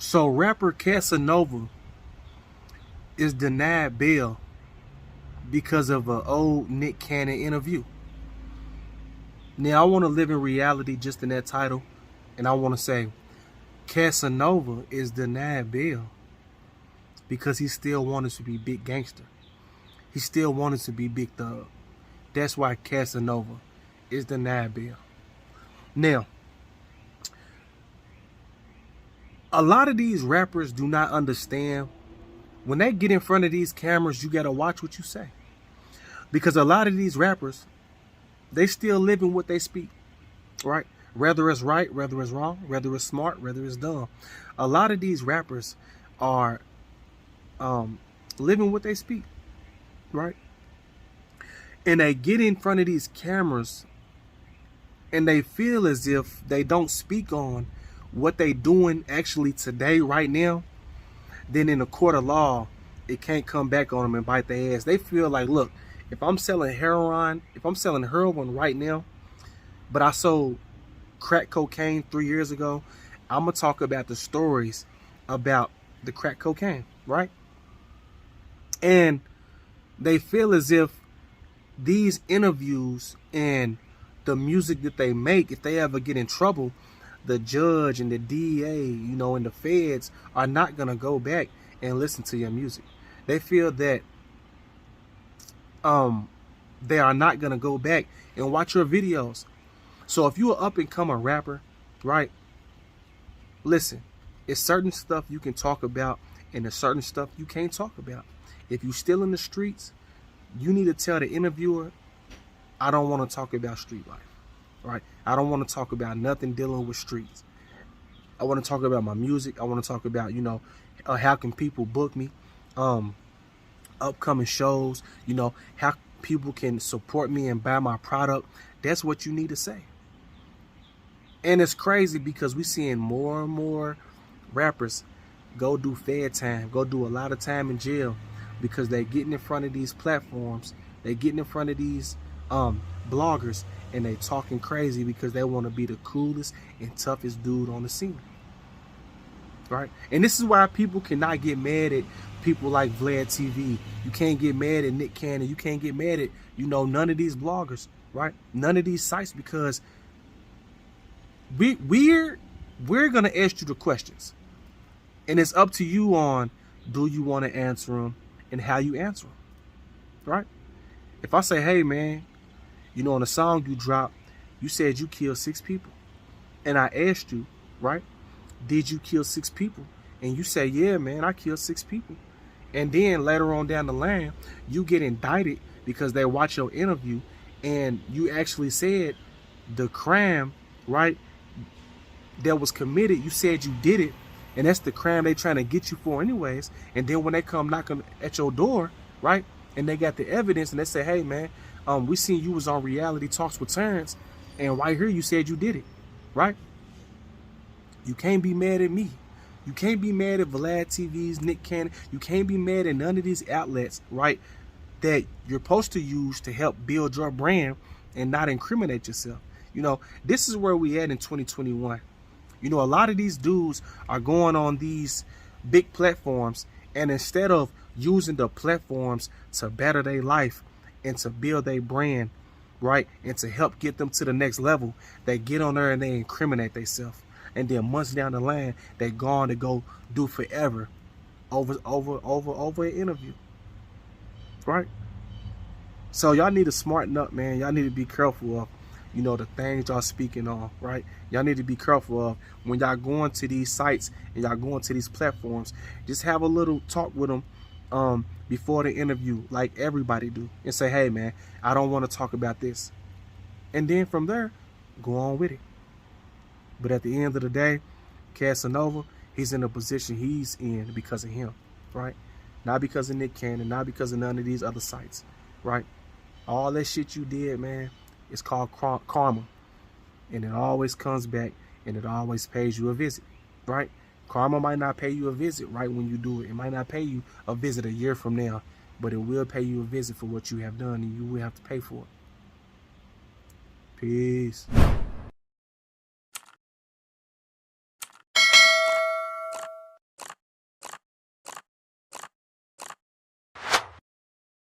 So rapper Casanova is denied bail because of an old Nick Cannon interview. Now I want to live in reality just in that title, and I want to say Casanova is denied bail because he still wanted to be big gangster. He still wanted to be big thug. That's why Casanova is denied bail. Now, a lot of these rappers do not understand when they get in front of these cameras, you got to watch what you say. Because a lot of these rappers, they still live in what they speak, right? Whether it's right, whether it's wrong, whether it's smart, whether it's dumb. A lot of these rappers are living what they speak, right? And they get in front of these cameras and they feel as if they don't speak on what they doing actually today, right now, then in a court of law, it can't come back on them and bite their ass. They feel like, look, if I'm selling heroin right now, but I sold crack cocaine 3 years ago, I'm going to talk about the stories about the crack cocaine, right? And they feel as if these interviews and the music that they make, if they ever get in trouble, the judge and the DA, and the feds are not going to go back and listen to your music. They feel that they are not going to go back and watch your videos. So if you're an up-and-coming rapper, right, listen, it's certain stuff you can talk about and there's certain stuff you can't talk about. If you're still in the streets, you need to tell the interviewer, I don't want to talk about street life, right? I don't want to talk about nothing dealing with streets. I want to talk about my music. I want to talk about, how can people book me, upcoming shows, how people can support me and buy my product. That's what you need to say. And it's crazy because we're seeing more and more rappers go do fair time, go do a lot of time in jail because they're getting in front of these platforms, they're getting in front of these bloggers, and they talking crazy because they want to be the coolest and toughest dude on the scene, right? And this is why people cannot get mad at people like Vlad TV. You can't get mad at Nick Cannon. You can't get mad at, none of these bloggers, right? None of these sites, because we're going to ask you the questions. And it's up to you on, do you want to answer them and how you answer them, right? If I say, hey, man, on the song you dropped, you said you killed 6 people. And I asked you, right, did you kill 6 people? And you say, yeah, man, I killed 6 people. And then later on down the line, you get indicted because they watch your interview and you actually said the crime, right, that was committed, you said you did it. And that's the crime they trying to get you for anyways. And then when they come knocking at your door, right, and they got the evidence and they say, hey, man, we seen you was on Reality Talks with Terrence, and right here you said you did it, right? You can't be mad at me. You can't be mad at Vlad TV's Nick Cannon. You can't be mad at none of these outlets, right, that you're supposed to use to help build your brand and not incriminate yourself. This is where we at in 2021. A lot of these dudes are going on these big platforms, and instead of using the platforms to better their life and to build their brand, right, and to help get them to the next level, they get on there and they incriminate themselves. And then months down the line, they're gone to go do forever over an interview, right? So y'all need to smarten up, man. Y'all need to be careful of, the things y'all speaking on, right? Y'all need to be careful of when y'all going to these sites and y'all going to these platforms. Just have a little talk with them before the interview, like everybody do, and say, hey, man, I don't want to talk about this. And then from there, go on with it. But at the end of the day, Casanova, he's in the position he's in because of him, right? Not because of Nick Cannon, not because of none of these other sites, right? All that shit you did, man, it's called karma. And it always comes back and it always pays you a visit, right? Karma might not pay you a visit right when you do it. It might not pay you a visit a year from now, but it will pay you a visit for what you have done, and you will have to pay for it. Peace.